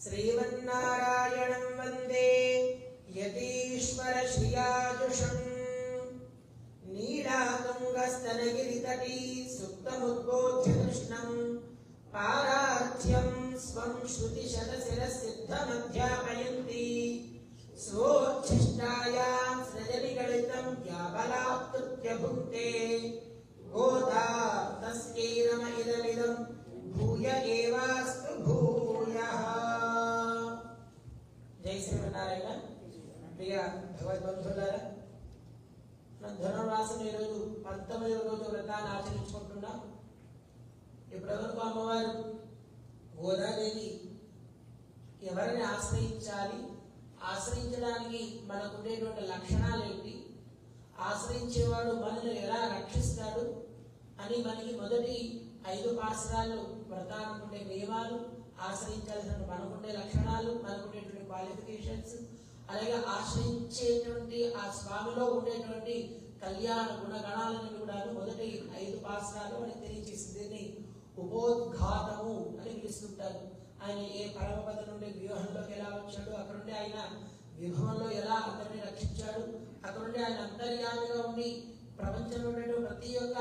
श्रीमन्नारायणं वन्दे यतीश्वर श्रियाजुषम् नीलातुङ्गस्तनगिरितटी सुप्तमुद्बोध्य कृष्णं पारार्थ्यं स्वं श्रुतिशतशिरसिद्धमध्यापयन्ति स्वोच्छिष्टायां सृजनिगलितं याबलाप्तृत्य भुङ्क्ते गोदा तस्यै नम इदमिदं भूय एवास्तु भूयः। जय श्रीमन्नारायण। प्रिय భగవద్బంధువులారా, మన ధనుర్మాసం ఈరోజు 19వ రోజు వ్రతాన్ని ఆచరించుకుంటున్నాం. ఇప్పటివరకు అమ్మవారు గోదాదేవి ఎవరిని ఆశ్రయించాలి, ఆశ్రయించడానికి మనకు ఉండేటువంటి లక్షణాలు ఏంటి, ఆశ్రయించేవాడు మనల్ని ఎలా రక్షిస్తాడు అని మనకి మొదటి 5 పాసరాలు వ్రతానికి ఉండే నియమాలు, ఆశ్రయించాల్సిన మనకుండే లక్షణాలు, మనకుండేటువంటి క్వాలిఫికేషన్స్, అలాగే ఆశ్రయించేటువంటి ఆ స్వామిలో ఉండేటువంటి కళ్యాణ గుణగణాలను కూడా మొదటి 5 పాసరాలు మనకి తెలియజేసింది. దీన్ని ఉపోద్ఘాతము అని పిలుస్తుంటారు. ఆయన ఏ పరమపద నుండి వ్యూహంలోకి ఎలా వచ్చాడు, అక్కడ నుండి ఆయన వ్యూహంలో ఎలా అందరినీ రక్షించాడు, అక్కడ నుండి ఆయన అంతర్యామిగా ఉండి ప్రపంచంలో ప్రతి ఒక్క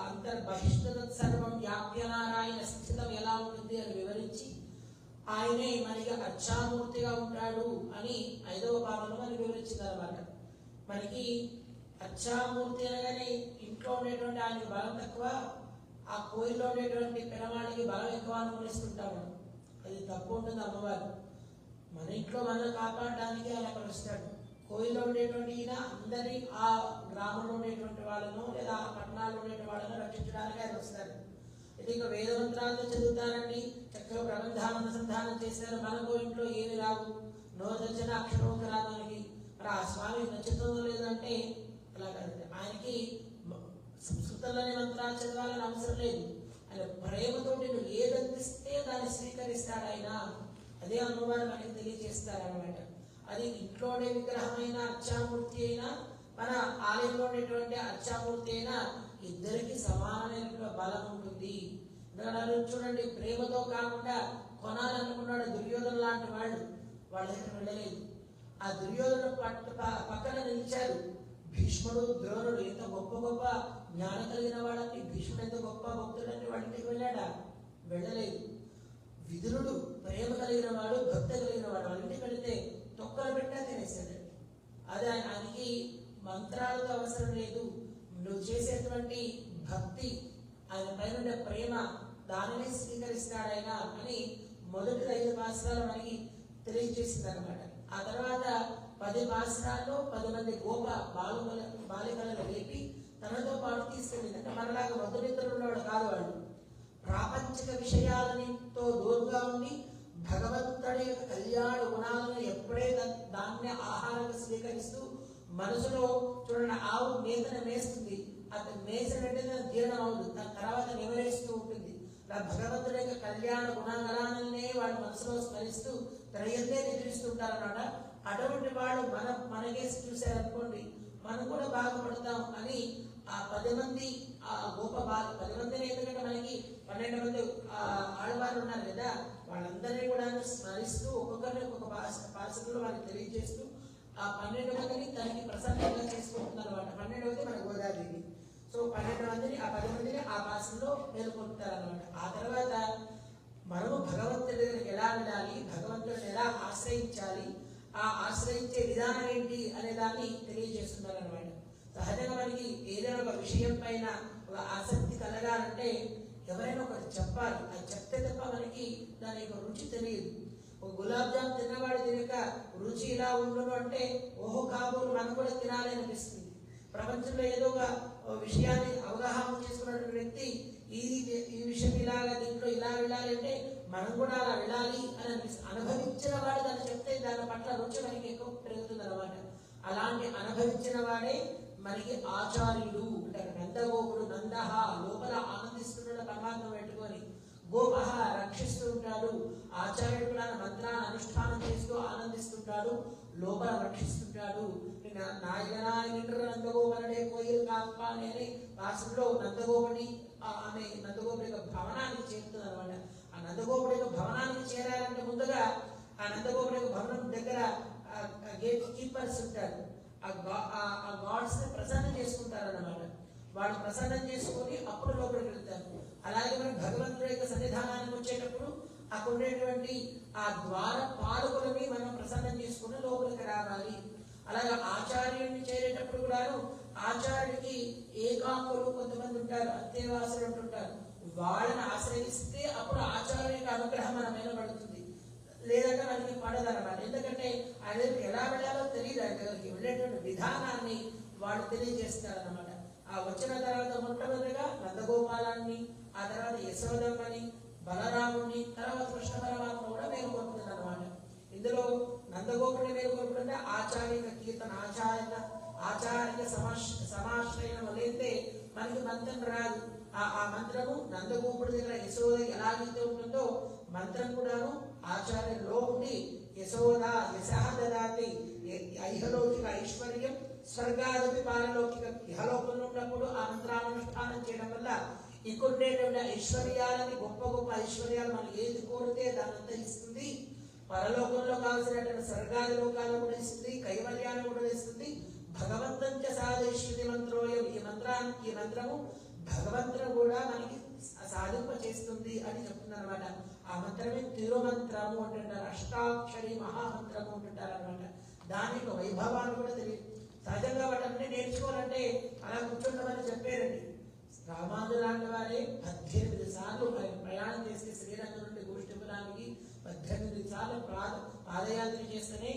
అంతర్బహిష్కృత సర్వం వ్యాప్యనారాయణ స్థితం ఎలా ఉంటుంది అని వివరించి ఆయనే మనకి అచ్చామూర్తిగా ఉంటాడు అని 5వ పాదంలో మనకి వివరించింది అనమాట. మనకి అచ్చామూర్తి అనగానే ఇంట్లో ఉండేటువంటి ఆయనకి బలం తక్కువ, ఆ కోయిల్లో ఉండేటువంటి పిల్లవాడికి బలం ఎక్కువ అనుకునిస్తుంటాము. అది తప్పు ఉంటుంది. అమ్మవారు మన ఇంట్లో మనల్ని కాపాడడానికి ఆయన అక్కడ వస్తాడు. కోయిల్లో ఉండేటువంటి ఈయన అందరి ఆ గ్రామంలో ఉండేటువంటి వాళ్ళను లేదా ఆ పట్టణాల్లో ఉండేటువంటి వాళ్ళను రక్షించడానికి ఆయన వస్తారు. ఇది ఇక వేదమంత్రాలతో చదువుతారండి, చక్కగా ప్రబంధానుసంధానం చేశారు. మనకు ఇంట్లో ఏమి రావు, నోదర్శన అక్షరం రాదు మనకి. మరి ఆ స్వామి నచ్చుతుందో లేదంటే అలా కాదు. ఆయనకి సంస్కృతంలోనే మంత్రాలు చదవాలని అవసరం లేదు. ఆయన ప్రేమతో నువ్వు ఏదందిస్తే దాన్ని స్వీకరిస్తాడు ఆయన. అదే అమ్మవారు మనకి తెలియజేస్తారు అన్నమాట. అది ఇంట్లోనే విగ్రహమైన అర్చామూర్తి అయినా, మన ఆలయంలో ఉండేటువంటి అర్చామూర్తి అయినా ఇద్దరికి సమానమైన బలం ఉంటుంది. చూడండి, ప్రేమతో కాకుండా కొనాలనుకున్నాడు దుర్యోధన లాంటి వాళ్ళు, వాళ్ళ దగ్గర వెళ్ళలేదు. ఆ దుర్యోధన పక్కన నిలిచారు భీష్ముడు, ద్రోణుడు. ఎంత గొప్ప గొప్ప జ్ఞానం కలిగిన వాళ్ళని, భీష్ముడు ఎంత గొప్ప భక్తుడంటే వాళ్ళ ఇంటికి వెళ్ళాడా? వెళ్ళలేదు. విదురుడు ప్రేమ కలిగిన వాడు, భక్తి కలిగిన వాడు. వాళ్ళ ఇంటికి వెళితే తొక్కలు పెట్టా తినేసాడు. అదే ఆయనకి మంత్రాలతో అవసరం లేదు. నువ్వు చేసేటువంటి భక్తి, ఆయన పైన ప్రేమ, దానిని స్వీకరిస్తాడు ఆయన అని మొదటి 5 పాసరాలు మనకి తెలియజేసింది అనమాట. ఆ తర్వాత 10 పాసరాల్లో 10 మంది గోప బాలికలను లేపి తనతో పాటు తీసుకెళ్ళింది. అంటే మనలాగా మధునిద్రలు ఉన్నవాడు కాదు. వాళ్ళు ప్రాపంచిక విషయాలతో దూరంగా ఉండి భగవంతుడి యొక్క కళ్యాణ గుణాలను ఎప్పుడే దాన్ని ఆహారంగా స్వీకరిస్తూ మనసులో చూడండి, ఆవు మేతను మేస్తుంది, అతను మేసినట్టే జీర్ణం అవుతుంది, దాని తర్వాత నివరేస్తూ ఉంటుంది. అలా భగవంతుడి యొక్క కళ్యాణ గుణగణాలనే వాడు మనసులో స్మరిస్తూ త్రయంతే నిద్రిస్తుంటారు అన్నమాట. అటువంటి వాడు మనకేసి చూశారనుకోండి, మనం కూడా బాగుపడతాం అని ఆ 10 మంది ఆ గోప 10 మందిని, ఎందుకంటే మనకి 12 మంది ఆడవారు ఉన్నారు కదా, వాళ్ళందరినీ కూడా స్మరిస్తూ ఒక్కొక్కరిని ఒక్కొక్క పాసకులు వాళ్ళకి తెలియజేస్తూ ఆ 12 మందిని తనకి ప్రసన్నంగా చేసుకుంటున్నారు అనమాట. 12వది మన గోదాదేవి. సో 12 మందిని, ఆ 10 మందిని ఆ పాసంలో మేలుకొంటారు అనమాట. ఆ తర్వాత మనము భగవంతుడి దగ్గరికి ఎలా వెళ్ళాలి, భగవంతుడిని ఎలా ఆశ్రయించాలి, ఆ ఆశ్రయించే విధానం ఏంటి అనే దాన్ని తెలియజేస్తున్నారు అనమాట. సహజంగా మనకి ఏదైనా ఒక విషయం పైన ఒక ఆసక్తి కలగాలంటే ఎవరైనా ఒకటి చెప్పాలి. అది చెప్తే తప్ప మనకి దాని యొక్క రుచి తెలియదు. ఒక గులాబ్ జామ్ తిన్నవాడు తినక రుచి ఇలా ఉండను అంటే ఓహో కాబోలు మనం కూడా తినాలి అనిపిస్తుంది. ప్రపంచంలో ఏదో ఒక విషయాన్ని అవగాహన చేసుకున్నటువంటి వ్యక్తి ఈ విషయం ఇలాగా, దీంట్లో ఇలా వెళ్ళాలి అంటే మనం కూడా అలా వెళ్ళాలి అని అనిపిస్తుంది. అనుభవించిన వాడు దాన్ని చెప్తే దాని పట్ల రుచి మనకి ఎక్కువ పెరుగుతుంది అనమాట. అలాంటి అనుభవించిన వాడే మనకి ఆచార్యుడు అంటారు. నందగోపుడు, నందహ లోపల ఆనందిస్తున్నాడు పరమాత్మ పెట్టుకొని, గోపహ రక్షిస్తూ ఉంటాడు, ఆచార్యుడు కూడా మంత్రాన్ని అనుష్ఠానం చేస్తూ ఆనందిస్తుంటాడు, లోపల రక్షిస్తుంటాడు. నందగోపనుడే కోయిల్ కాప్ప అనే భాషలో నందగోపుడి ఆమె నందగోపుడి యొక్క భవనానికి చేరుతుంది అనమాట. ఆ నందగోపుడి యొక్క భవనానికి చేరాలంటే ముందు ముందుగా ఆ నందగోపురం భవనం దగ్గర గేట్ కీపర్స్ ఉంటారు. ఆ గాడ్స్ ని ప్రసన్నం చేసుకుంటారు అన్నమాట. వాళ్ళు ప్రసన్నం చేసుకొని అప్పుడు లోపలికి వెళ్తారు. అలాగే మనం భగవంతుడి యొక్క సన్నిధానానికి వచ్చేటప్పుడు అక్కడ ఉండేటువంటి ఆ ద్వార పాలకులని మనం ప్రసన్నం చేసుకుని లోపలికి రావాలి. అలాగే ఆచార్యుడిని చేరేటప్పుడు కూడాను ఆచార్యుడికి ఏకాంగులు కొంతమంది ఉంటారు, అంతేవాసులు అంటుంటారు. వాళ్ళని ఆశ్రయిస్తే అప్పుడు ఆచార్యుడికి అనుగ్రహం మన మీద పడుతుంది, లేదంటే మనకి పడదన్నమాట. ఎందుకంటే ఆయన ఎలా వెళ్ళాలో తెలియదు, ఆయన దగ్గరికి వెళ్ళేటువంటి విధానాన్ని వాళ్ళు తెలియజేస్తారన్నమాట. ఆ వచ్చిన తర్వాత మొట్టమొదటిగా నందగోపాలాన్ని, ఆ తర్వాత యశోదమ్మని, బలరాముని, తర్వాత కృష్ణ పరమాత్మ కూడా మేలుకొల్పుతుంది అన్నమాట. ఇందులో నందగోపుడిని మేలుకొల్పుతుంటే ఆచార్య కీర్తన, ఆచార్య సమాశ్రయం లేతే మనకి మంత్రం రాదు. ఆ మంత్రము నందగోపుడి దగ్గర యశోద ఎలాగైతే ఉంటుందో మంత్రం కూడాను ఆచార్యంలో ఉండి యశోద యశః దదాతి ఐహలౌకిక ఐశ్వర్యం స్వర్గాదపి పారలౌకిక ఇహలోకంలో ఉన్నప్పుడు ఆ మంత్రానుష్ఠానం చేయడం వల్ల ఇక్కడేటువంటి ఐశ్వర్యాలని గొప్ప గొప్ప ఐశ్వర్యాలు మనం ఏది కోరితే దానంతా ఇస్తుంది. పరలోకంలో కావాల్సినటువంటి స్వర్గాది లోకాలను కూడా ఇస్తుంది, కైవల్యాన్ని కూడా ఇస్తుంది. భగవంతంచ సాధయిష్యతి మంత్రోయం, ఈ మంత్రము భగవంతుడు కూడా మనకి సాధింప చేస్తుంది అని చెప్తున్నారు అనమాట. ఆ మంత్రమే తిరుమంత్రము అంటుంటారు, అష్టాక్షరి మహామంత్రము అంటుంటారు అనమాట. దాని యొక్క వైభవాన్ని కూడా తెలియదు. సహజంగా వాటన్నీ నేర్చుకోవాలంటే అలా కూర్చుంటామని చెప్పారండి. రామానుజు లాంటి వారే 18 సార్లు ప్రయాణం చేసి శ్రీరంగం నుండి గోష్ఠిపురానికి 18 సార్లు పాదయాత్ర చేస్తేనే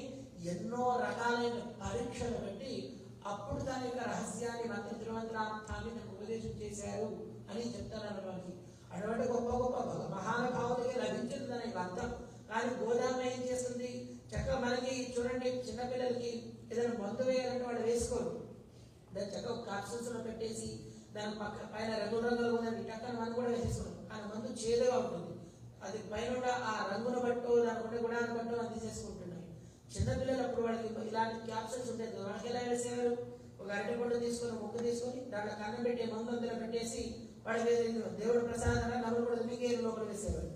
ఎన్నో రకాలైన పరీక్షలు పెట్టి అప్పుడు దాని యొక్క రహస్యాన్ని మంత్ర తిరుమంత్రార్థాన్ని ఉపదేశం చేశారు అని చెప్తారు మనకి. అటువంటి గొప్ప గొప్ప మహానుభావులకి లభించింది దాని మంత్రం. కానీ గోదామ ఏం చేస్తుంది, చక్కగా మనకి చూడండి, చిన్నపిల్లలకి ఏదైనా మందు వేయాలంటే వాళ్ళు వేసుకోరు. దాన్ని చక్కగా క్యాప్సూల్స్ లో పెట్టేసి దాని పైన రంగుల రంగులు ఉందండి టక్కన మనం కూడా వేసేసుకున్నాం. కానీ మందు చేదుగా ఉంటుంది. అది పైన ఆ రంగును బట్టో దాని గుణాన్ని బట్టో అది తీసేసుకుంటున్నాయి. చిన్నపిల్లలు అప్పుడు వాళ్ళకి ఇలాంటి క్యాప్సూల్స్ ఉంటాయి, వాళ్ళకి ఎలా వేసేవారు, ఒక అరటి పండు తీసుకొని ముక్కు తీసుకొని దాంట్లో కన్నం పెట్టే మందు అందులో పెట్టేసి వాడికి దేవుడు ప్రసాదంగా నవ్వులు కూడా మీకే లోపల వేసేవాడు.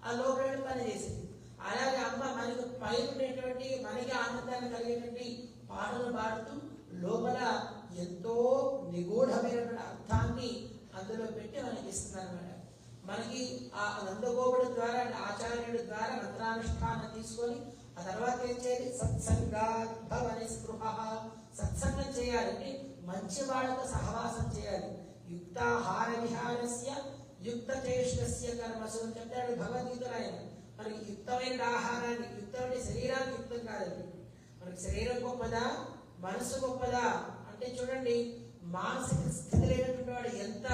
ఆ లోపల పని చేసేది. అలాగే అమ్మ మనకి పైన ఉండేటువంటి మనకి ఆనందాన్ని కలిగేటువంటి పాటలు పాడుతూ లోపల ఎంతో నిగూఢమైనటువంటి అర్థాన్ని అందులో పెట్టి మనకి ఇస్తుంది అనమాట. మనకి ఆ నందగోపుడు ద్వారా ఆచార్యుడి ద్వారా మంత్రానుష్ఠానం తీసుకొని ఆ తర్వాత ఏం చేయాలి, సత్సంగాద్భవని స్పృహ, సత్సంగం చేయాలంటే మంచి వాళ్ళతో సహవాసం చేయాలి. యుక్తాహార విహారస్య యుక్త చేష్టస్య కర్మసు అని చెప్తాడు భగవద్గీతలో ఆయన. మనకి యుక్తమైన ఆహారాన్ని, యుక్తమైన శరీరానికి యుక్తం కాదండి. మనకి శరీరం గొప్పదా మనసు గొప్పదా అంటే చూడండి, మానసిక స్థితి లేనటువంటి వాడు ఎంత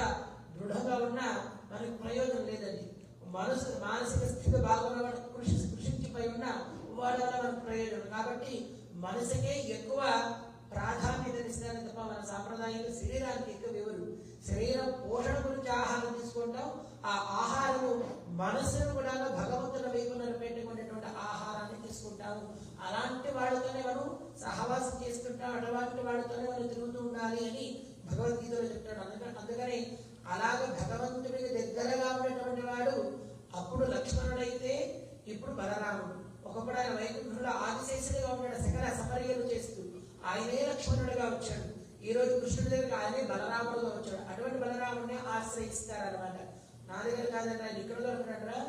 దృఢంగా ఉన్నా మనకి ప్రయోజనం లేదండి. మానసిక స్థితి బాగున్నవాడు కృషించిపోయి ఉన్నా వాడి వల్ల మనకు ప్రయోజనం. కాబట్టి మనసుకే ఎక్కువ ప్రాధాన్యత ఇస్తారని తప్ప మన సాంప్రదాయంలో శరీరానికి ఎక్కువ వివరు. శరీర పోషణ గురించి ఆహారం తీసుకుంటాం, ఆ ఆహారము మనసును కూడా భగవంతుల వైపు నిలబెట్టుకునేటువంటి ఆహారాన్ని తీసుకుంటాము. అలాంటి వాడితోనే మనం సహవాసం చేసుకుంటాం, అటువంటి వాడితోనే మనం తిరుగుతూ ఉండాలి అని భగవద్గీతలో చెప్తాడు. అందుకని అలాగే భగవంతుడికి దగ్గరగా ఉండేటువంటి వాడు అప్పుడు లక్ష్మణుడైతే ఇప్పుడు బలరాముడు. ఒకప్పుడు ఆయన వైకుంఠంలో ఆదిశేషుడిగా ఉన్నాడు, సకల సపర్యలు చేస్తూ ఆయనే లక్ష్మణుడిగా వచ్చాడు. ఈ రోజు కృష్ణుడి దగ్గర ఆయనే బలరాముడుగా వచ్చాడు. అటువంటి బలరాముడిని ఆశ్రయిస్తారనమాట. నా దగ్గర కాదండి, ఆయన ఇక్కడ దొరుకుతాడరా,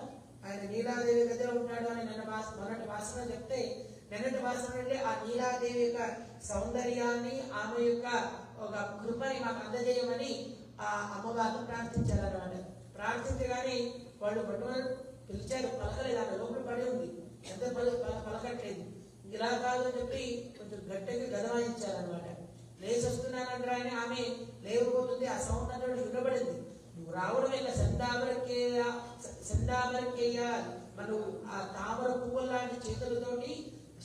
ఆయన నీలాదేవి దగ్గర ఉంటాడు అని మొన్నటి భాషలో చెప్తే, నిన్నటి భాషలో అంటే ఆ నీలాదేవి యొక్క సౌందర్యాన్ని, ఆమె యొక్క ఒక కృపని మాకు అందజేయమని ఆ అమ్మవారిని ప్రార్థించారనమాట. ప్రార్థించగానే వాళ్ళు మొట్టమొదటి పిలిచారు, పలకలేదు, ఆమె లోపల పడి ఉంది, ఎంత పలకట్లేదు. ఇలా కాదు అని చెప్పి కొంచెం గట్టిగా గదవాయించారనమాట. లేచి వస్తున్నానంటారా అని ఆమె లేకపోతుంది. ఆ సౌండ్ అంటే వినబడింది. నువ్వు రావడం ఇలా సందామరకేయ మనం ఆ తామర పువ్వుల లాంటి చేతులతోటి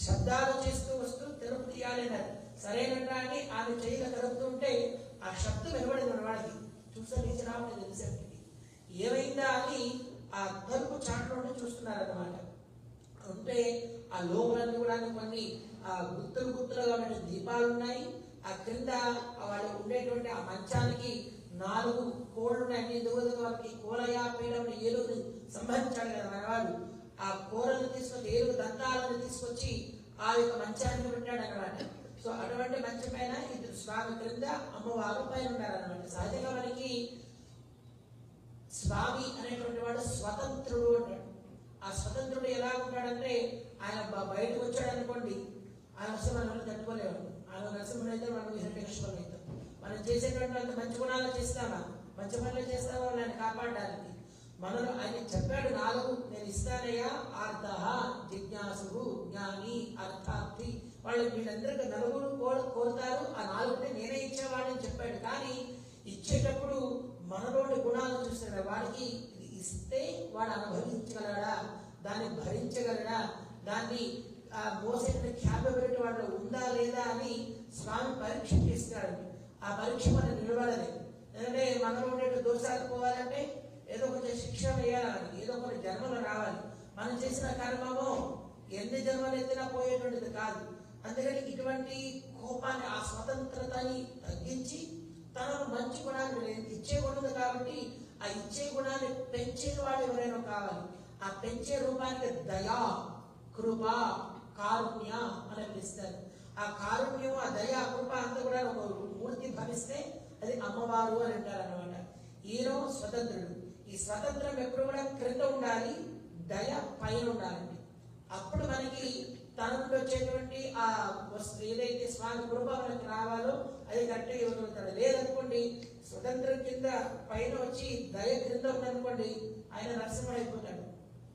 శబ్దాలు చేస్తూ వస్తూ తెలుపు తీయాలి అన్నారు. సరేనంటా అని ఆమె చేయగా తలుపుతుంటే ఆ శబ్దం వినబడింది మన వాడికి. చూసా లేచి రావడం తెలిసేటికి ఏమైందా అని ఆ తలుపు చాటులో చూస్తున్నారన్నమాట. ఉంటే ఆ లోపలన్నీ కూడా కొన్ని గుత్తులుగా ఉండే దీపాలు ఉన్నాయి. ఆ క్రింద వాళ్ళు ఉండేటువంటి ఆ మంచానికి 4 కోళ్ళు ఉన్నాయి. అన్ని దూరంగా వాళ్ళకి కోలయా పీడ ఏలుగుని సంబంధించాడు కదా మనవాడు. ఆ కూరలు తీసుకొచ్చి 7 దంతాలను తీసుకొచ్చి ఆ యొక్క మంచాన్ని పెట్టాడు అన్నమాట. సో అటువంటి మంచం పైన ఇద్దరు స్వామి క్రింద అమ్మవారు పైన ఉన్నారన్నమాట. సహజంగా మనకి స్వామి అనేటువంటి వాడు స్వతంత్రుడు అంటాడు. ఆ స్వతంత్రుడు ఎలా ఉంటాడంటే ఆయన బయటకు వచ్చాడు అనుకోండి, ఆయన వస్తే మనం తట్టుకోలేము. ఆయన నరసింహుడు అయితే మనం హిరణ్యకశిపుడు అవుతాం. మనం చేసేటువంటి అంత మంచి గుణాలు చేస్తామా, మంచి పనులు చేస్తామా ఆయన కాపాడడానికి. మనలో ఆయన చెప్పాడు 4 నేను ఇస్తానయ్యా, ఆర్త జిజ్ఞాసు జ్ఞాని అర్థార్థి. వాళ్ళు వీళ్ళందరికీ 4 కోరుతారు, ఆ 4 నేనే ఇచ్చేవాడని చెప్పాడు. కానీ ఇచ్చేటప్పుడు మనలోని గుణాలు చూస్తున్నాడు. వాడికి ఇది ఇస్తే వాడు అనుభవించగలడా, దాన్ని భరించగలడా, దాన్ని మోసేటువంటి క్యాపబిలిటీ వాడు ఉందా లేదా అని స్వామి పరీక్ష చేస్తాడు. ఆ పరీక్ష మనం నిలబడలేదు. ఎందుకంటే మనలో ఉండే దోషాలు పోవాలంటే ఏదో కొంచెం శిక్ష వేయాలి, ఏదో కొన్ని జన్మలు రావాలి. మనం చేసిన కర్మము ఎన్ని జన్మలు ఎత్తినా పోయేటువంటిది కాదు. అందుకని ఇటువంటి కోపాన్ని, ఆ స్వతంత్రతని తగ్గించి తనను మంచి గుణాన్ని ఇచ్చే గుణం కాబట్టి ఆ ఇచ్చే గుణాన్ని పెంచే వాడు ఎవరైనా కావాలి. ఆ పెంచే రూపానికి దయా, కృప, కారుణ్య అని పిలుస్తారు. ఆ కారుణ్యం, ఆ దయ, కృప అంతా కూడా ఒక మూర్తి భవిస్తే అది అమ్మవారు అని అంటారు అన్నమాట. ఈయన స్వతంత్రుడు. ఈ స్వతంత్రం ఎప్పుడు కూడా క్రింద ఉండాలి, దయ పైన ఉండాలండి. అప్పుడు మనకి తన నుండి వచ్చేటువంటి ఆ వస్తువు ఏదైతే స్వామి కృప మనకి రావాలో అది కరెక్ట్గా ఇవ్వగలుగుతాడు. లేదనుకోండి స్వతంత్రం కింద పైన వచ్చి దయ క్రింద ఉందనుకోండి ఆయన నరసింహుడు అయిపోతాడు.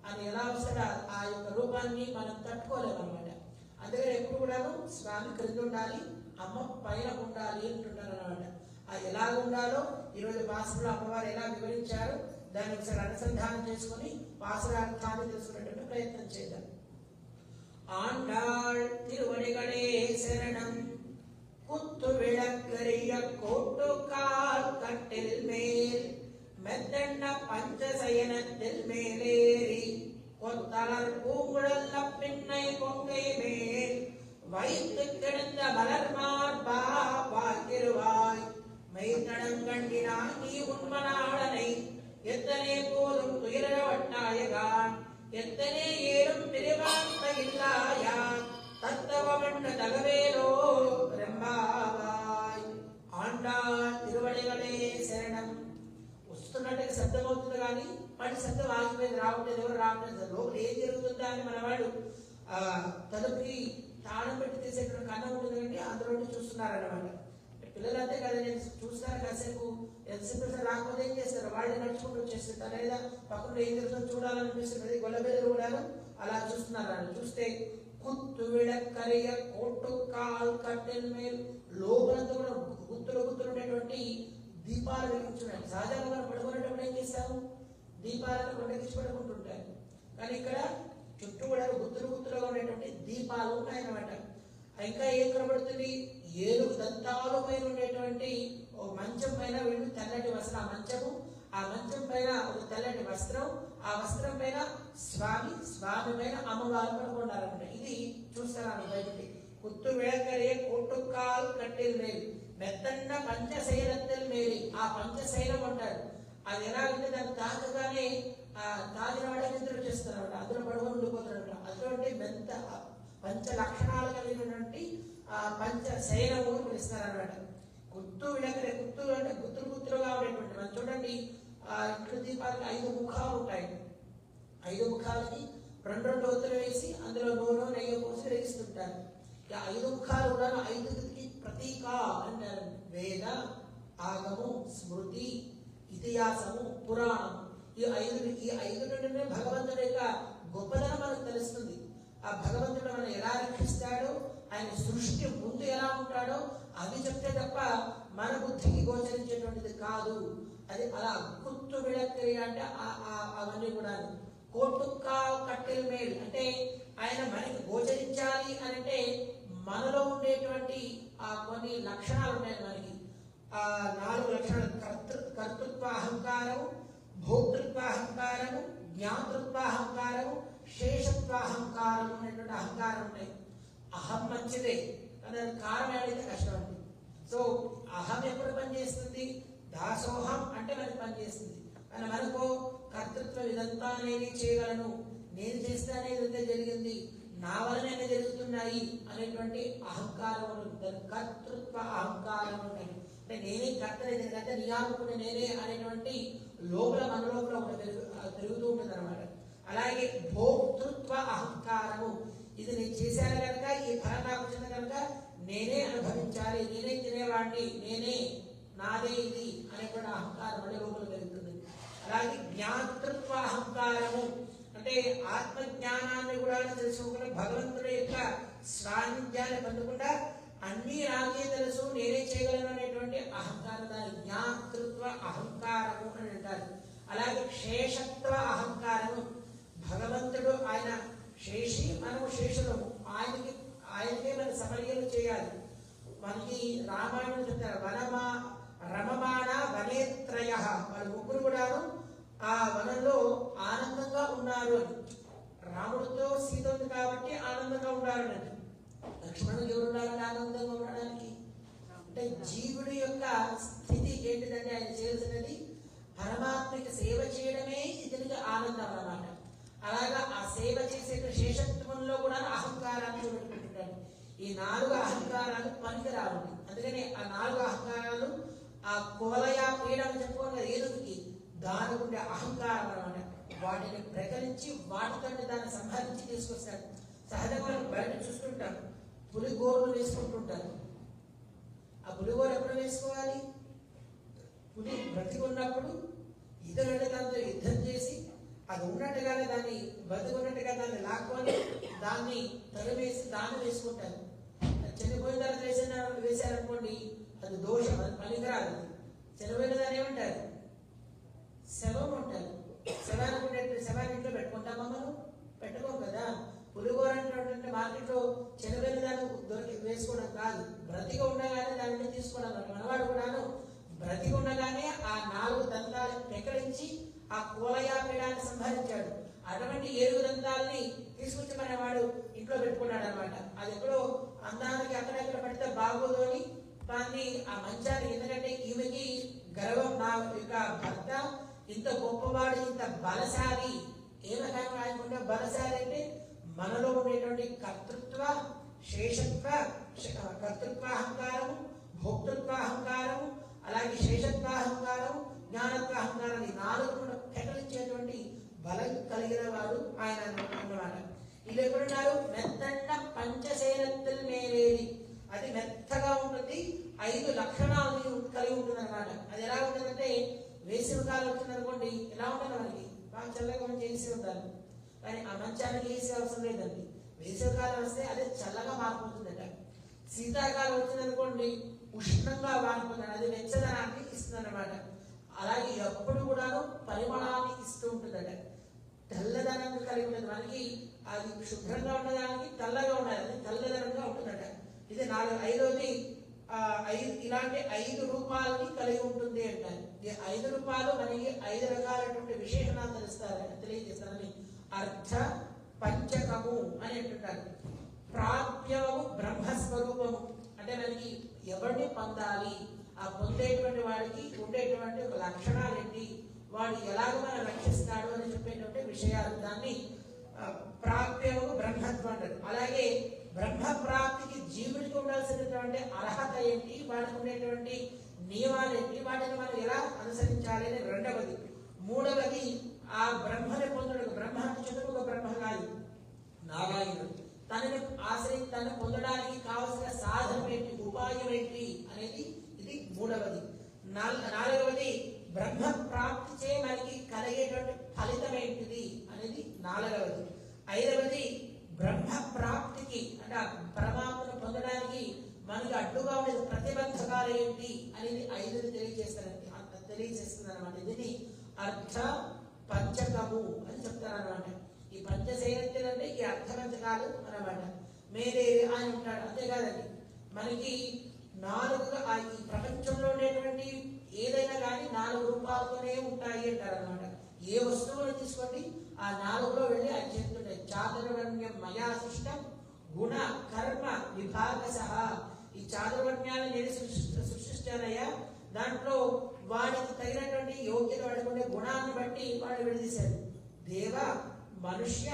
అని ఎలా వస్తాడో ఆ యొక్క రూపాన్ని మనం తట్టుకోలేము అనమాట. అందుకని ఎప్పుడు కూడా స్వామి క్రింద ఉండాలి, అమ్మ పైన ఉండాలి అంటున్నారు అనమాట. అది ఎలా ఉండాలో ఈరోజు పాసులో అమ్మవారు ఎలా వివరించారో దాన్ని ఒకసారి అనుసంధానం చేసుకుని పాసురార్థాన్ని తెలుసుకునేటువంటి ప్రయత్నం చేద్దాం. ஆண்டாள் திருவடிகளே சரணம். குத்து விளக்கரிய கோட்டுக்கால் கட்டில் மேல் மெத்தென்ன பஞ்சசயனத்தில் மேலேறி கொத்தலர் பூங்குழல் பின்னை கொங்கை மேல் வைத்து கிடந்த மலர் மார்பா வாழ்த்திருவாய் மெய்தடங்கண்டினான் நீ உண்மனாளனை எத்தனை போதும் துயரவட்டாயகான் எத்தனை ஏறும் பிரிவாந்த இல்லாயா தத்தவமண்ட தகவேலோ ரெம்பாவாய். ఆండాళ్ తిరువడిగలే శరణం. వస్తున్నట్టు శబ్దం అవుతుంది కానీ వాటి శబ్దం ఆగిపోయింది, రావట్లేదు, ఎవరు రావట్లేదు. లోపల ఏం జరుగుతుందా అని మనవాడు తలుపుకి తాళం పెట్టి తీసేటువంటి కన్నం ఉంటుంది కంటే అందులో చూస్తున్నారన్నమాట. పిల్లలంతే కదా, నేను చూస్తాను కాసేపు, ఎంతసేపు రాకపోతే ఏం చేస్తారు, వాళ్ళే నడుచుకుంటూ వచ్చేస్తుంటారు. లేదా పక్కన ఏం జరుగుతుందో చూడాలనిపిస్తుంది. గొల్లబెల్లలు కూడా అలా చూస్తున్నారు. చూస్తే కుత్తు విళక్కరియ కోట్టుకాల్ కట్టెల మేలు లోపలంతా కూడా గుత్తులు గుత్తులు ఉండేటువంటి దీపాలు వెలిగించున్నాయి. సహజంగా మనం పడుకునేటప్పుడు ఏం చేస్తాము, దీపాలను కొండకిచ్చి పడుకుంటుంటారు. కానీ ఇక్కడ చుట్టూ కూడా గుత్తులు గుత్తులుగా ఉండేటువంటి దీపాలు ఉన్నాయన్నమాట. ఇంకా ఏం కనబడుతుంది, 7 దంతాలు పైన ఉండేటువంటి ఒక మంచం పైన వీళ్ళు తెల్లటి వస్త్రం, ఆ మంచం పైన ఒక తెల్లటి వస్త్రం, ఆ వస్త్రం పైన స్వామి, స్వామి పైన అమ్మవారు పడుకున్నారన్నమాట. ఇది చూస్తాను బయటికి. కుత్తు విళకరే కోట్టుకాల్ కట్టెల్ మేలు మెత్తన్న పంచశైలత్తెల్ మేలి. ఆ పంచశైలం అంటారు. అది ఎలా అంటే దాన్ని తాకగానే తాగిన వాడే నిద్ర చేస్తారన్నమాట. అందులో పడుకొని ఉండిపోతారన్నమాట. అటువంటి మెత్త పంచ లక్షణాలు కలిగినటువంటి పంచశైలము అని పిలుస్తారన్నమాట. గుత్తు విళకరే, గుత్తులు అంటే గుత్తులు గుత్తులుగా ఉండేటువంటి. మనం చూడండి ఇంట్లో దీపాలకి 5 ముఖాలు ఉంటాయి. 5 ముఖాలకి 2 ఒత్తులు వేసి అందులో నూనె నెయ్యి పోసి వెలిగిస్తుంటారు. 5 ముఖాలు కూడా 5కి ప్రతీక అంటారు. వేద, ఆగము, స్మృతి, ఇతిహాసము, పురాణం. ఈ 5 నుండి భగవంతుడి యొక్క గొప్పదనం మనకు తెలుస్తుంది. ఆ భగవంతుడు మనం ఎలా రక్షిస్తాడో, ఆయన సృష్టి ముందు ఎలా ఉంటాడో అది చెప్తే తప్ప మన బుద్ధికి గోచరించేటువంటిది కాదు. అది అలా గుత్తు విళక్కరి అంటే అవన్నీ కూడా. కోటుకా కట్టెల మేల్ అంటే ఆయన మనకి గోచరించాలి అంటే మనలో ఉండేటువంటి ఆ కొన్ని లక్షణాలు ఉన్నాయి. మనకి 4 లక్షణాలు: కర్తృత్వ అహంకారము, భోక్తృత్వ అహంకారము, జ్ఞాతృత్వ అహంకారము, శేషత్వ అహంకారం అనేటువంటి అహంకారం ఉంటాయి. అహం మంచిదే కానీ అది కారణం అడిగితే కష్టం అండి. సో అహం ఎప్పుడు పనిచేస్తుంది, దాసోహం అంటే మనకి పనిచేస్తుంది. కానీ మనకు కర్తృత్వం ఇదంతా నేనే చేయగలను, నేను చేస్తానే ఇదంతా జరిగింది, నా వలన జరుగుతున్నాయి అనేటువంటి అహంకారం, కర్తృత్వ అహంకారం అంటే నేనే కర్తనే, దీనికంటే నియామకుడు నేనే అనేటువంటి లోపల మన లోపల పెరుగుతూ ఉంటుంది అనమాట. అలాగే భోక్తృత్వ అహంకారము, ఇది నేను చేశాను కనుక ఈ ఫలం నాకు వచ్చింది కనుక నేనే అనుభవించాలి, నేనే తినేవాడిని, నేనే నాదే ఇది అనేటువంటి అహంకారం అనే లోపల పెరుగుతుంది. అలాగే జ్ఞాతృత్వ అహంకారము అంటే ఆత్మజ్ఞానాన్ని కూడా తెలుసుకోకుండా భగవంతుడి యొక్క సాన్నిధ్యాన్ని పొందకుండా అన్ని నాకే తెలుసు, నేనే చేయగలను అనేటువంటి అహంకారం, దాని జ్ఞాతృత్వ అహంకారము అని అంటారు. అలాగే శేషత్వ అహంకారము, భగవంతుడు ఆయన శేషి, మనము శేషులము, ఆయనకే మన సమర్యలు చేయాలి. మనకి రామాయణం చెప్తారు, రమమాణ వనేత్రయ, వాళ్ళ ముగ్గురు కూడాను ఆ వనంలో ఆనందంగా ఉన్నారు అని. రాముడితో సీత ఉంది కాబట్టి ఆనందంగా ఉన్నారు అని. లక్ష్మణుడు ఎవరు ఉండాలని ఆనందంగా ఉండడానికి అంటే జీవుడి యొక్క స్థితి ఏంటిదంటే ఆయన చేయాల్సినది పరమాత్మకి సేవ చేయడమే ఇతనికి ఆనందం అన్నమాట. అలాగా ఆ సేవ చేసే శేషత్వంలో కూడా అహంకారాన్ని చూపెట్టుకుంటుంటాడు. ఈ 4 అహంకారాలు పనికిరావు. అందుకని ఆ 4 అహంకారాలు ఆ కువలయ పీడం చెప్పుకోవాలి ఏనుగుకి, దాని ఉండే అహంకారం అనమాట. వాటిని ప్రకరించి వాటితో దాన్ని సంహరించి తీసుకొస్తాడు. సహజంగా మనం బయట చూస్తుంటాం, పులిగోరులు వేసుకుంటుంటారు. ఆ పులిగోరు ఎప్పుడు వేసుకోవాలి? పులి బ్రతికున్నప్పుడు ఇతరులు దాంతో యుద్ధం చేసి అది ఉన్నట్టుగానే దాన్ని బతుకున్నట్టుగా దాన్ని లాక్కొని దాన్ని తరివేసి దాన్ని వేసుకుంటారు. చనిపోయిన తర్వాత వేశారనుకోండి అది దోషం, అది పనికిరాదు. చనిపోయిన దాన్ని ఏమంటారు? శవం అంటారు. శవాన్ని ఇంట్లో పెట్టుకుంటామా? మనం పెట్టుకోం కదా. పులిగోర అంటే మార్కెట్లో చనిపోయిన దాన్ని వేసుకోవడం కాదు, బ్రతికి ఉండగానే దాన్ని తీసుకోవడం. మనవాడు కూడాను బ్రతికి ఉండగానే ఆ 4 దంతాలు పెకరించి ఆ కోలయాపీడాన్ని సంహరించాడు. అటువంటి 7 దంతాలని తీసుకొచ్చి మనవాడు ఇంట్లో పెట్టుకున్నాడు అనమాట. అది ఎక్కడో అందానికి అక్కడెక్కడ పెడితే బాగోదు అని దాన్ని ఆ మంచాన్ని, ఎందుకంటే ఈమెకి గర్వం, నా యొక్క భర్త ఇంత గొప్పవాడు, ఇంత బలశాలి, ఏమకాలం ఆయనకుండే బలశాలి అంటే మనలో ఉండేటువంటి కర్తృత్వ శేషత్వ, కర్తృత్వ అహంకారము, భోక్తృత్వ అహంకారము, అలాగే శేషత్వ అహంకారము, జ్ఞానత్వ అహంకారం, ఈ 4 కూడా ప్రకటించేటువంటి బలం కలిగిన వాడు ఆయన అన్నమాట. వీళ్ళు ఎక్కడున్నారు? మెత్తండ పంచశైలత్తులు మేలేది, అది మెత్తగా ఉంటుంది, 5 లక్షణాలు కలిగి ఉంటుంది అనమాట. అది ఎలా ఉంటుందంటే వేసవి కాలం వచ్చిందనుకోండి ఎలా ఉంటుంది, మనకి బాగా చల్లగా మనం చేసి ఉంటారు, కానీ ఆ మంచానికి వేసే అవసరం లేదండి. వేసవి కాలం వస్తే అదే చల్లగా మారిపోతుందట. శీతాకాలం వచ్చిందనుకోండి ఉష్ణంగా మారిపోతుంది, అది వెచ్చదనాన్ని ఇస్తుంది అనమాట. అలాగే ఎప్పుడు కూడాను పరిమళాన్ని ఇస్తూ ఉంటుందట. తెల్లదనాన్ని కలిగి ఉంటుంది, మనకి అది శుభ్రంగా ఉండడానికి తెల్లగా ఉండాలి, అది తెల్లదనంగా ఉంటుందట. ఇది 4. 5వది ఇలాంటి 5 రూపాలని కలిగి ఉంటుంది అంటారు. ఈ 5 రూపాలు మనకి 5 రకాలైనటువంటి విశేషణాలు తెలియజేస్తారని. అర్థ పంచకము అని అంటుంటారు. ప్రాప్యము బ్రహ్మస్వరూపము అంటే మనకి ఎవరిని పొందాలి, ఆ పొందేటువంటి వాడికి ఉండేటువంటి ఒక లక్షణాలు ఏంటి, వాడు ఎలాగ మనం రక్షిస్తాడు అని చెప్పేటువంటి విషయాలు, దాన్ని ప్రాప్యము బ్రహ్మత్వం అంటారు. అలాగే బ్రహ్మ ప్రాప్తికి జీవుడికి ఉండాల్సినటువంటి అర్హత ఏంటి, వాడికి ఉండేటువంటి నియమాలు ఏంటి, వాటిని మనం ఎలా అనుసరించాలి అని 2వది. 3వది ఆ బ్రహ్మని పొందడం. బ్రహ్మ అంటే చతుర్ముఖ బ్రహ్మ కాదు, నారాయణుడు. తనని పొందడానికి కావలసిన సాధనం ఏంటి, ఉపాయం ఏంటి అనేది ఇది 3వది. 4వది బ్రహ్మ ప్రాప్తి చే మనకి కలిగేటువంటి ఫలితం ఏంటిది అనేది 4వది. 5వది బ్రహ్మ ప్రాప్తికి అంటే పరమాత్మను పొందడానికి మనకి అడ్డుగా ఉండే ప్రతిబంధకాలు ఏంటి అనేది 5ని తెలియజేస్తుంది అనమాట. దీన్ని అర్థ పంచకము అని చెప్తారు అనమాట. ఈ పంచశైలంతులు అంటే ఈ అర్థపంచకాలు అనమాట. మేరే ఆయన ఉంటాడు, అంతేకాదండి. మనకి 4 ఈ ప్రపంచంలో ఉండేటువంటి ఏదైనా కానీ 4 రూపాలతోనే ఉంటాయి అంటారు అనమాట. ఏ వస్తువులు తీసుకోండి ఆ 4లో వెళ్ళి ఆయన చెప్తుంటాయి. చాతుర్వర్ణ్యం మయా సృష్టం గుణ కర్మ విభాగశః. ఈ చాతుర్వర్ణ్యాన్ని నేను సృష్టించానయ్యా, దాంట్లో వాడికి తగినటువంటి యోగ్యత వాడుకునే గుణాన్ని బట్టి వాడు విడదీశాడు. దేవ, మనుష్య,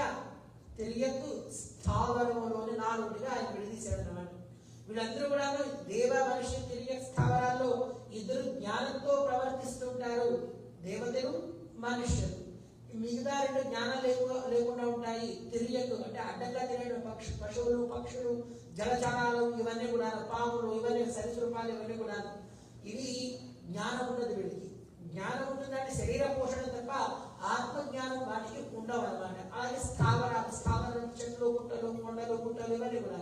తిరియకు, స్థావరములోని 4గా ఆయన విడదీశాడు అన్నమాట. వీళ్ళందరూ కూడా దేవ, మనుష్య, తిరియ, స్థావరాల్లో ఇద్దరు జ్ఞానంతో ప్రవర్తిస్తుంటారు, దేవతలు, మనుష్యులు. మిగతా 2 జ్ఞానం లేకుండా ఉంటాయి. తిరియకు అంటే అడ్డంగా తిరిగే పశువులు, పక్షులు, జలచరాలు, ఇవన్నీ కూడా, పాములు, ఇవన్నీ సరీసృపాలు, ఇవన్నీ కూడా. ఇవి జ్ఞానం ఉన్నది. వీడికి జ్ఞానం ఉంటుందంటే శరీర పోషణ తప్ప ఆత్మజ్ఞానం వాటికి ఉండవు అన్నమాట. అలాగే స్థావరాలు, చెట్లు, పుట్టలు, కొండలు, గుట్టలు, ఇవన్నీ కూడా.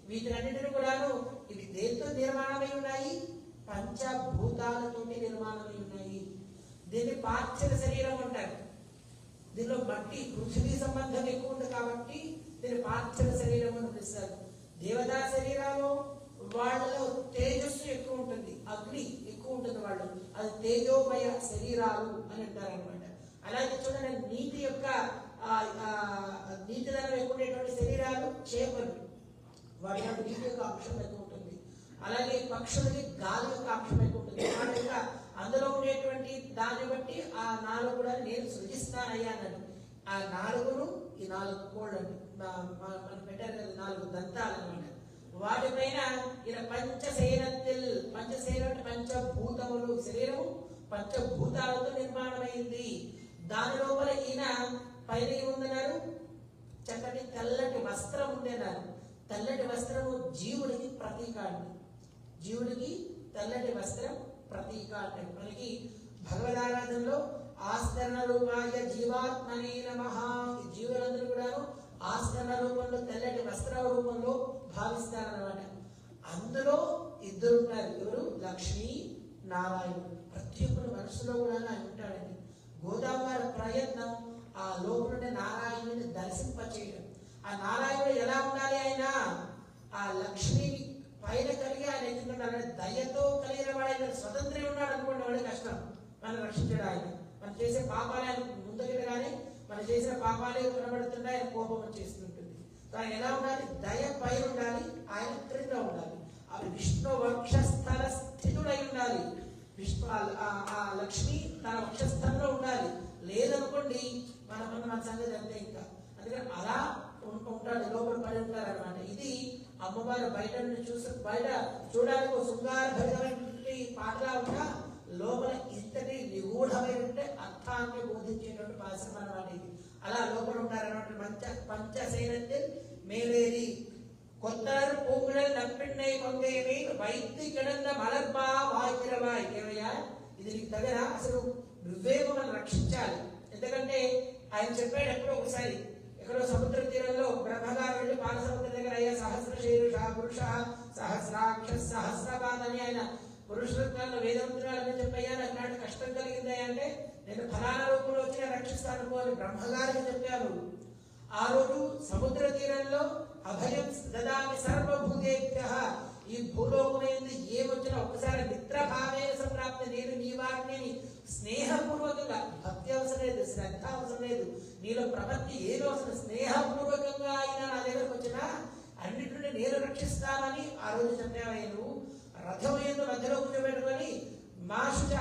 వీటన్నిటిని కూడాను ఇవి దేంతో నిర్మాణమై ఉన్నాయి? పంచభూతాలతోటి నిర్మాణమై ఉన్నాయి. దీన్ని పార్థివ శరీరం అంటారు. దీనిలో మట్టి, పృథివీ సంబంధం ఎక్కువ ఉంది కాబట్టి దీన్ని పార్థివ శరీరం అని పిలుస్తారు. దేవతా శరీరాలు వాళ్ళలో తేజస్సు ఎక్కువ ఉంటుంది, అగ్ని ఎక్కువ ఉంటుంది వాళ్ళు, అది తేజోమయ శరీరాలు అని అంటారు అనమాట. అలాగే చూడండి, నీటి యొక్క నీటిదనం ఎక్కువ ఉండేటువంటి శరీరాలు చేపలు, వాటి యొక్క నీటి యొక్క అంశం ఎక్కువ ఉంటుంది. అలాగే పక్షులకి గాలి యొక్క అంశం ఎక్కువ ఉంటుంది. వాటి యొక్క అందులో ఉండేటువంటి దాన్ని బట్టి ఆ 4 కూడా నేను సృజిస్తానయ్యా అన్నాడు. ఆ 4ను ఈ 4 కోళ్ళని మనం పెట్టారు కదా, 4 దంతాలు అన్నమాట. వాటిపైన ఈయన పంచశైనత్తిల్, పంచశైన పంచభూతములు, శరీరము పంచభూతాలతో నిర్మాణమైంది. దాని లోపల ఈయన పైన ఉందన్నాడు, చక్కటి తెల్లటి వస్త్రం ఉందన్నారు. తెల్లటి వస్త్రము జీవుడికి ప్రతీక అండి. జీవుడికి తెల్లటి వస్త్రం ప్రతీక అంటే మనకి భగవదారాధనలో ఆస్తరణ రూపాయ జీవాత్మనే నమః, జీవులందరూ కూడాను ఆస్తరణ రూపంలో, తెల్లటి వస్త్ర రూపంలో భావిస్తారన్నమాట. అందులో 2 ఉంటారు. ఎవరు? లక్ష్మీ, నారాయణుడు. ప్రతి ఒక్కరు మనసులో కూడా ఆయన ఉంటాడండి. గోదావరి ప్రయత్నం ఆ లోపల నారాయణుని దర్శింపచేయడం. ఆ నారాయణుడు ఎలా ఉండాలి? ఆయన ఆ లక్ష్మిని పైన కలిగి ఆయన ఎందుకుంటాడు? దయతో కలిగిన వాడు. స్వతంత్రం ఉన్నాడు అనుకోండి, వాడి కష్టం మనం రక్షించడం. ఆయన మనం చేసే పాపాలు ఆయన ముందుకెళ్ళి కానీ మనం చేసిన పాపాలే కనబడుతుంటే ఆయన కోపం వచ్చేస్తుంటుంది. ఆయన ఎలా ఉండాలి? దయ పై ఉండాలి, ఆయన క్రింద ఉండాలి. అవి విష్ణు వక్షస్థల స్థితుడై ఉండాలి. విష్ణు ఆ లక్ష్మి తన వక్షస్థలంలో ఉండాలి. లేదనుకోండి మన సంగతి అంతే. ఇంకా అందుకని అలా ఉంటాడు, లోపల పడి ఉంటారు అనమాట. ఇది అమ్మవారు బయట బయట చూడడానికి ఒక శృంగారభరితమైనటువంటి పాటలా ఉంటా, లోపల ఇంతటి నిగూఢమైనటువంటి అర్థాన్ని బోధించేటువంటి భాషం అన్నమాట ఇది. అలా లోపల ఉంటారన్నమాట. పంచశైనத்தில் மேலேறி கொத்தார் பூங்குழல் நம்பிண்ணை பங்கையமே வைத்து கிடந்த మలర్బా వాయిరవాయ్. ఏమయ్యా, ఇది నీకు తగన? అసలు నువ్వే మనం రక్షించాలి. ఎందుకంటే ఆయన చెప్పాడు ఎప్పుడో ఒకసారి, ఎక్కడో సముద్ర తీరంలో బ్రహ్మగారు వెళ్ళి పాల సముద్రం దగ్గర, అయ్యా సహస్రశీరుష పురుష సహస్రాక్ష సహస్రపాద్ అని ఆయన పురుషులను వేదవంతురాలని చెప్పయ్యా, నాకు నాటి కష్టం కలిగింది అంటే నేను ఫలానా రూపంలో వచ్చి నేను రక్షిస్తాను అని బ్రహ్మగారికి చెప్పాను. ఆ రోజు సముద్ర తీరంలో అభయం దదామి సర్వభూతేభ్యః, ఈ భూలోకమైంది ఏమొచ్చినా ఒక్కసారి మిత్రభావేన సంప్రాప్తి, నేను నీ వారిని స్నేహపూర్వకంగా, భక్తి అవసరం లేదు, శ్రద్ధ అవసరం లేదు, నీలో ప్రపత్తి ఏదో అవసరం, స్నేహపూర్వకంగా అయినా నా దగ్గరకు వచ్చినా అన్నింటినీ నేను రక్షిస్తానని ఆ రోజు చెప్పావయ్య. నువ్వు రథమైందు మధ్యలో కూర్చోబెట్టుకొని మాశుచ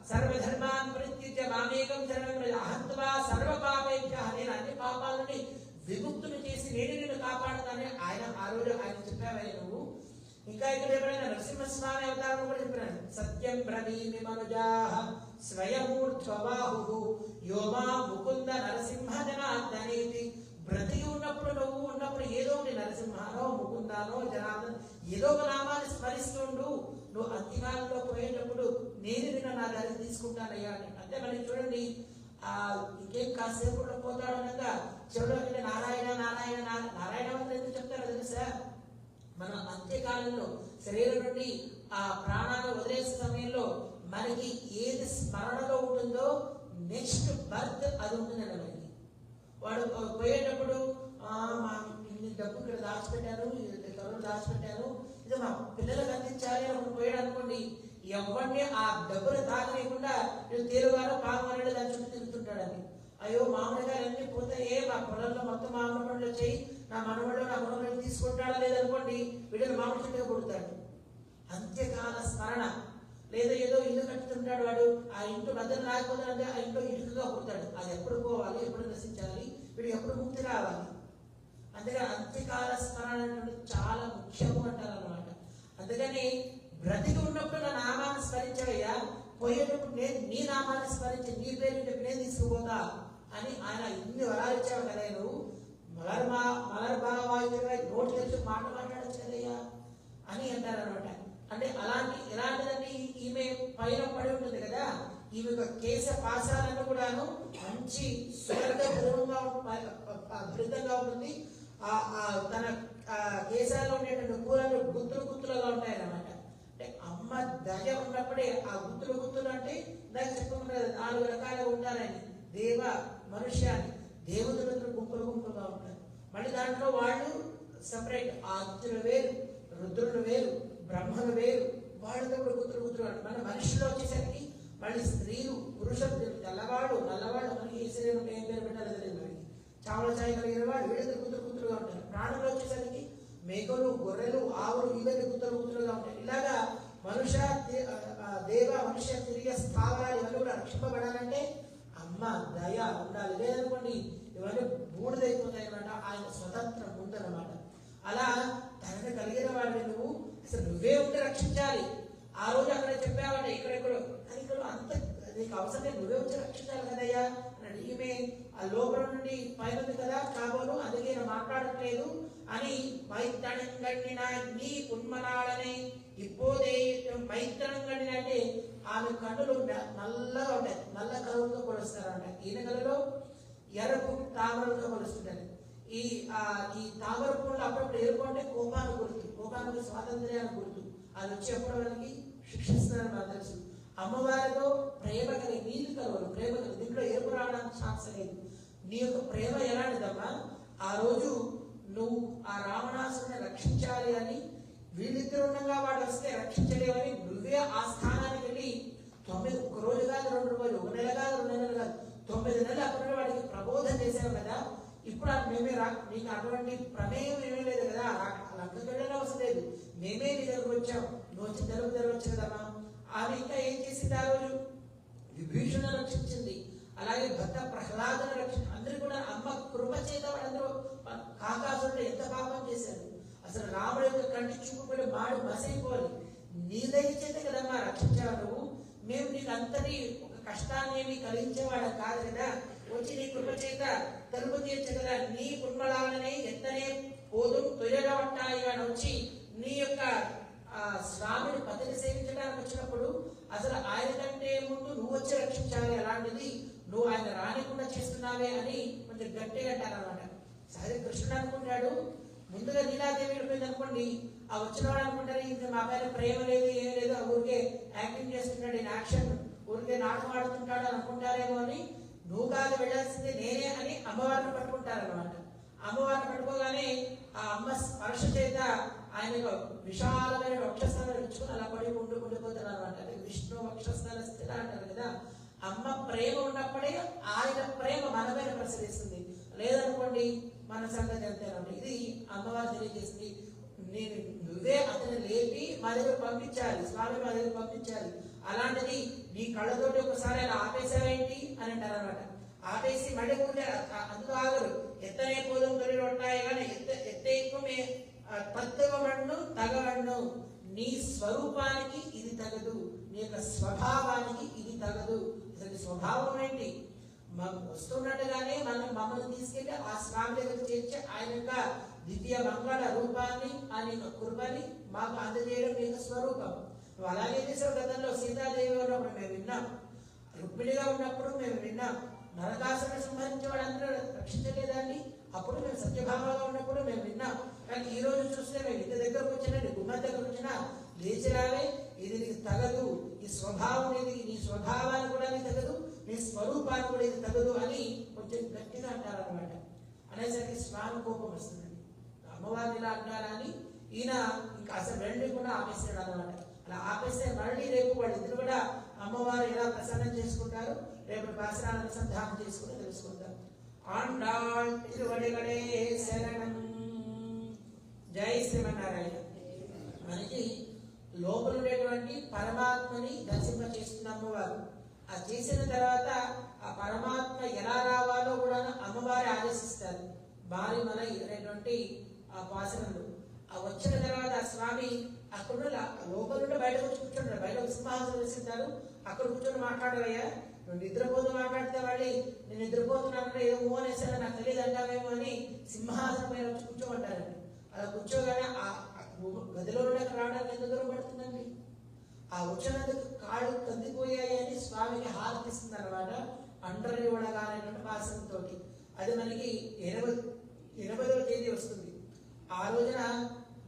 సర్వధర్మాన్ పరిత్యజ్య మామేకం శరణం అహంత్వా సర్వ పాపేభ్యః, నేను అన్ని పాపాలని విముక్తులు చేసి నేను నిన్ను కాపాడుతానని ఆయన ఆ రోజు ఆయన చెప్పావయ్య నువ్వు. ఇంకా ఇక్కడ ఎప్పుడైనా నరసింహస్వామి అవతారం కూడా చెప్పినాడు. సత్యం బ్రవీమి మనుజాః స్వయమూర్ధ్వబాహుః యోమా ముకుంద నరసింహ జనార్దనేతి. బ్రతికి ఉన్నప్పుడు నువ్వు ఉన్నప్పుడు ఏదో ఒకటి నరసింహానో ముకుందానో జనార్దన్ ఏదో ఒక నామాన్ని స్మరిస్తుండు. నువ్వు అంత్యకాలంలో పోయేటప్పుడు నేను నిన్న నా దగ్గర తీసుకుంటానయ్యా అని. అంటే మనకి చూడండి, ఇంకేం కాసేపు పోతాడు అనగా చివరికి నారాయణ నారాయణ నారాయణ ఎందుకు చెప్తారో తెలుసా? మన అంత్యకాలంలో శరీరం నుండి ఆ ప్రాణాలు వదిలేసే సమయంలో మనకి ఏది స్మరణలో ఉంటుందో నెక్స్ట్ బర్త్ అది ఉంటుందండి మనకి. వాడు పోయేటప్పుడు ఇన్ని డబ్బు ఇక్కడ దాచిపెట్టాను, త్వరలో దాచిపెట్టాను, ఇది మా పిల్లలకు అందించాలి అని పోయాడు అనుకోండి, ఎవరిని ఆ డబ్బులు తాగలేకుండా తేలుగాను పాల్గొనడు దాని చుట్టూ తిరుగుతుంటాడని. అయ్యో మామిడి గారు అన్ని పోతాయే, మా పొలంలో మొత్తం మామిడి పండ్లు వచ్చాయి, నా మనవాళ్ళు నా మనవాళ్ళు తీసుకుంటాడా లేదనుకోండి, వీడిని మామిడి చుట్టూ కొడతాడు. అంత్యకాల స్మరణ లేదా ఏదో ఇల్లు కట్టుతుంటాడు, వాడు ఆ ఇంట్లో భద్రత రాకపోతే ఆ ఇంట్లో ఇటుకగా పుడతాడు. అది ఎప్పుడు పోవాలి, ఎప్పుడు నశించాలి, వీడు ఎప్పుడు ముక్తి రావాలి. అందుకని అంత్యకాల స్మరణ చాలా ముఖ్యము అంటారు అనమాట. అందుకని బ్రతికి ఉన్నప్పుడు నా నామాన్ని స్మరించవయ్యా, పోయేటప్పుడు నేను నీ నామాన్ని స్మరించి నీ పేరు చెప్పి నేను తీసుకుపోతా అని ఆయన ఇన్ని వరాలు ఇచ్చావు కదా, నువ్వు మలర్ బాగా వాయిద్యమై నోటి తెచ్చి మాట మాట్లాడచ్చు కదయ్యా అని అంటారు అనమాట. అంటే ఎలాంటిదంటే ఈమె పైన పడి ఉంటుంది కదా, ఈమె కేశ పాశాలను కూడాను మంచి సువర్గ భృతంగా ఉంటుంది. తన కేశాల్లో ఉండేటువంటి కూరలు గుత్తులుగా ఉంటాయన్నమాట. అంటే అమ్మ దయ ఉన్నప్పుడే ఆ గుత్తులు అంటే దానికి చెప్పుకుంటారు 4 రకాలుగా ఉంటారని. దేవ మనుష్యాన్ని దేవతలు గుంపులుగా ఉంటారు. మళ్ళీ దాంట్లో వాళ్ళు సపరేట్, ఆదిత్యులు వేరు, రుద్రులు వేరు, బ్రహ్మలు వేరు, వాళ్ళతో కూడా గుత్తులు అంటే మన మనుషులు వచ్చేసరికి మళ్ళీ స్త్రీలు పురుషులు, తెల్లవాడు నల్లవాడు, మనకి ఏ శరీరం ఏం పేరు పెట్టాలో తెలియదు. మనకి చావల ఛాయ కలిగిన వాడు వీళ్ళతో గుత్తులుగా ఉంటారు. ప్రాణులు వచ్చేసరికి మేకలు, గొర్రెలు, ఆవులు ఇవన్నీ గుత్తులుగా ఉంటాయి. ఇలాగా మనుష్య తిరిగే స్థావరాలు ఇవన్నీ కూడా రక్షింపబడాలంటే అమ్మ దయ ఉండాలి. లేదనుకోండి ఇవన్నీ బూడిదైపోతాయి అన్నమాట. ఆయన స్వతంత్రం ఉందన్నమాట. అలా తనని కలిగిన వాడిని నువ్వు అసలు నువ్వే ఉంటే రక్షించాలి. ఆ రోజు అక్కడ చెప్పావంటే ఇక్కడెక్కడో అని ఇక్కడ అంత నీకు అవసరం లేదు, నువ్వే వచ్చి రక్షించాలి కదయ్యా అన్నాడు. ఈమె ఆ లోపల నుండి పైన కదా కాబోలు, అందుకే మాట్లాడట్లేదు అని మైత్రణం గండిన నీ ఉన్మనాలని ఇప్పుడే మైత్రణం గండిన అంటే ఆమె కన్నులు నల్లగా ఉంటాయి, నల్ల కలువలతో కొలుస్తారంట. ఈయన కలలో ఎర్రపు తామరలతో కొలుస్తుంటారు. ఈ తామర పూలు అప్పుడప్పుడు ఎరుపు అంటే కోపాన్ని గుర్తు, కోపానికి స్వాతంత్ర్యాన్ని గుర్తు. అది వచ్చి ఎప్పుడు మనకి శిక్షిస్తున్నారని మనకు తెలుసు. అమ్మవారితో ప్రేమ కలిగి నీళ్ళు కలవరు, ప్రేమ కలిగి దీంట్లో ఎరుపు రావడానికి ఛాన్స్ లేదు. నీ యొక్క ప్రేమ ఎలాంటిదమ్మా, ఆ రోజు నువ్వు ఆ రావణాసురుని రక్షించాలి అని వీళ్ళిద్దరు ఉండగా వాడు వస్తే రక్షించలేవని నువ్వే ఆ స్థానానికి వెళ్ళి 1 రోజు కాదు 2 రోజులు, 1 నెల కాదు 2 నెలలు కాదు 9 నెలలు అప్పుడు వాడికి ప్రబోధం చేసావు కదా. ఇప్పుడు మేమే నీకు అటువంటి ప్రమేయం ఏమీ లేదు కదా, లంకకి వెళ్ళిన అవసరం లేదు, మేమే నీ దగ్గరకు వచ్చాం, నువ్వు వచ్చి తెరవచ్చు కదమ్మా. ఆమె ఇంకా ఏం చేసింది, ఆ రోజు విభీషణ రక్షించింది, అలాగే భర్త ప్రహ్లాదను రక్షించింది. అందరూ కూడా అమ్మ కృప చేత వాళ్ళందరూ కాకాసురుడు ఎంత పాపం చేశారు. అసలు రాముడు యొక్క కంటి చూపులు మాడు మసైపోవాలి. నీ దయ చేత కదమ్మా రక్షించావు నువ్వు. మేము నీకు అంతటి ఒక కష్టాన్ని ఏమి కలిగించేవాడు కాదు కదా, వచ్చి నీ కృప చేత తలుపు తీర్చగల నీ కుటుంబాలనే ఎత్తనే పోదు తొలిగా ఉంటాయి అని వచ్చి నీ యొక్క స్వామిని పతిని సేవించడానికి వచ్చినప్పుడు అసలు ఆయన కంటే ముందు నువ్వు వచ్చి రక్షించాలి, అలాంటిది నువ్వు ఆయన రానికుండా చేస్తున్నావే అని కొంచెం గట్టిగా అంటారన్నమాట. సరే కృష్ణుడు అనుకుంటాడు, ముందుగా నీలాదేవి వెళ్ళిపోయింది అనుకోండి, ఆ వచ్చిన వాడు అనుకుంటారు ఇంకా మా పైన ప్రేమ లేదు ఏం లేదు, ఆ ఊరికే యాక్టింగ్ చేస్తుంటాడు, ఈయన యాక్షన్ ఊరికే నాటకం ఆడుతుంటాడు అనుకుంటారేమో అని, నువ్వు కాదు వెళ్ళాల్సిందే నేనే అని అమ్మవారిని పట్టుకుంటారనమాట. అమ్మవారిని పట్టుకోగానే ఆ అమ్మ స్పర్శ చేత ఆయన విశాలమైన వక్షస్థానాలు ఇచ్చుకుని అలా ఉండిపోతారు అనమాట. విష్ణు వక్షస్థాన స్థిర అంటారు కదా. అమ్మ ప్రేమ ఉన్నప్పుడే ఆయన ప్రేమ మన పైన ప్రసరిస్తుంది, లేదనుకోండి మన సంగతి అంతేనండి. ఇది అమ్మవారు తెలియజేస్తుంది. నువ్వే అతన్ని లేపి మా దగ్గర పంపించాలి, స్వామి మా దగ్గర పంపించాలి. అలాంటిది నీ కళ్ళతోటి ఒకసారి అలా ఆపేసావేంటి అని అంటారు అనమాట. ఆపేసి మళ్ళీ కూర్చారు, అందుకు ఆగరు. ఎత్తనే పోదం తొలి ఉంటాయి కానీ ఎత్తేక్కుమే తత్వమన్ను తగవన్ను. నీ స్వరూపానికి ఇది తగదు, నీ యొక్క స్వభావానికి ఇది తగదు. అసలు స్వభావం ఏంటి, వస్తున్నట్టుగానే మమ్మల్ని తీసుకెళ్లి ఆ స్వామి దగ్గర చేర్చి ఆయన యొక్క దివ్య మంగళ రూపాన్ని ఆయన యొక్క కృపని మాకు అందజేయడం మీ యొక్క స్వరూపం. నువ్వు అలాగే చేసావు గతంలో సీతాదేవి ఉన్నప్పుడు మేము విన్నాం, రుక్మిణిగా ఉన్నప్పుడు మేము విన్నాం, నరకాసురుని సంహరించే వాళ్ళందరూ రక్షించలేదండి, అప్పుడు మేము సత్యభావంగా ఉన్నప్పుడు మేము విన్నాం. కానీ ఈ రోజు చూస్తే మేము ఇంత దగ్గరకు వచ్చినా గుమ్మ దగ్గర వచ్చినా లేచిరావే, ఇది నీకు తగదు, ఈ స్వభావం ఇది, నీ స్వభావాన్ని కూడా నీకు తగదు, నీ స్వరూపాన్ని కూడా ఇది తగదు అని కొంచెం గట్టిగా అంటారనమాట. అనేసరికి స్వామి కోపం వస్తుందండి, అమ్మవారిని ఇలా అంటారా అని ఈయన ఇంకా అసలు వెళ్ళి కూడా ఆపేస్తాడు అనమాట. అలా ఆపేస్తే మళ్ళీ రేపు వాళ్ళిద్దరు కూడా అమ్మవారు ఎలా ప్రసన్నం చేసుకుంటారు రేపు పాసరాలను అనుసంధానం చేసుకుని తెలుసుకుంటాం. ఆండాళ్ తిరువడిగడే శరణం. జై శ్రీమన్నారాయణ. మనకి లోపల ఉండేటువంటి ఉన్నటువంటి పరమాత్మని దర్శింప చేస్తున్న అమ్మవారు. ఆ చేసిన తర్వాత ఆ పరమాత్మ ఎలా రావాలో కూడా అమ్మవారి ఆదేశిస్తారు భారీ మన అనేటువంటి ఆ పాసనంలో. ఆ వచ్చిన తర్వాత ఆ స్వామి అక్కడ లోపల నుండి బయటకు వచ్చి కూర్చుంటారు. బయట సింహాసనం వేసింటారు, అక్కడ కూర్చొని మాట్లాడాలయ్యా, నువ్వు నిద్రపోతూ మాట్లాడితే వాళ్ళు నేను నిద్రపోతున్నాను ఏదో మోహన్ వేసాడో నాకు తెలియదు అంటావేమో అని సింహాసనం పైన వచ్చి కూర్చోమంటారండి. అలా కూర్చోగానే ఆ గదిలో రావడానికి ఎంత దూరం పడుతుందండి? ఆ వచ్చినందుకు కాళ్ళు కందిపోయాయి అని స్వామికి హారతిస్తుంది అనమాట. అంటరని వడగానేటువంటి పాసనంతో. అది మనకి 80వ తేదీ వస్తుంది. ఆ రోజున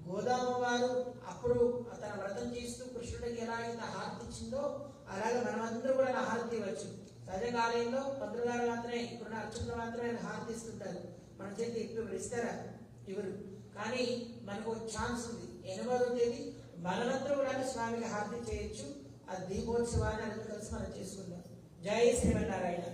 గోదామ వారు అప్పుడు తన వ్రతం చేస్తూ కృష్ణుడికి ఎలా అయితే హారతి ఇచ్చిందో అలాగే మనమందరూ కూడా హారతి ఇవ్వచ్చు. సహజంగా ఆలయంలో పంతులు గారు మాత్రమే, ఇప్పుడున్న అర్చకులు మాత్రమే హారతి ఇస్తుంటారు. మన చేతి ఇప్పుడు ఇస్తారా? ఇవ్వరు. కానీ మనకు ఛాన్స్ ఉంది. 8వ తేదీ మనమందరూ కూడా స్వామికి హారతి చేయొచ్చు. ఆ దీపోత్సవాన్ని అందరూ కలిసి మనం చేసుకుందాం. జై శ్రీమన్నారాయణ.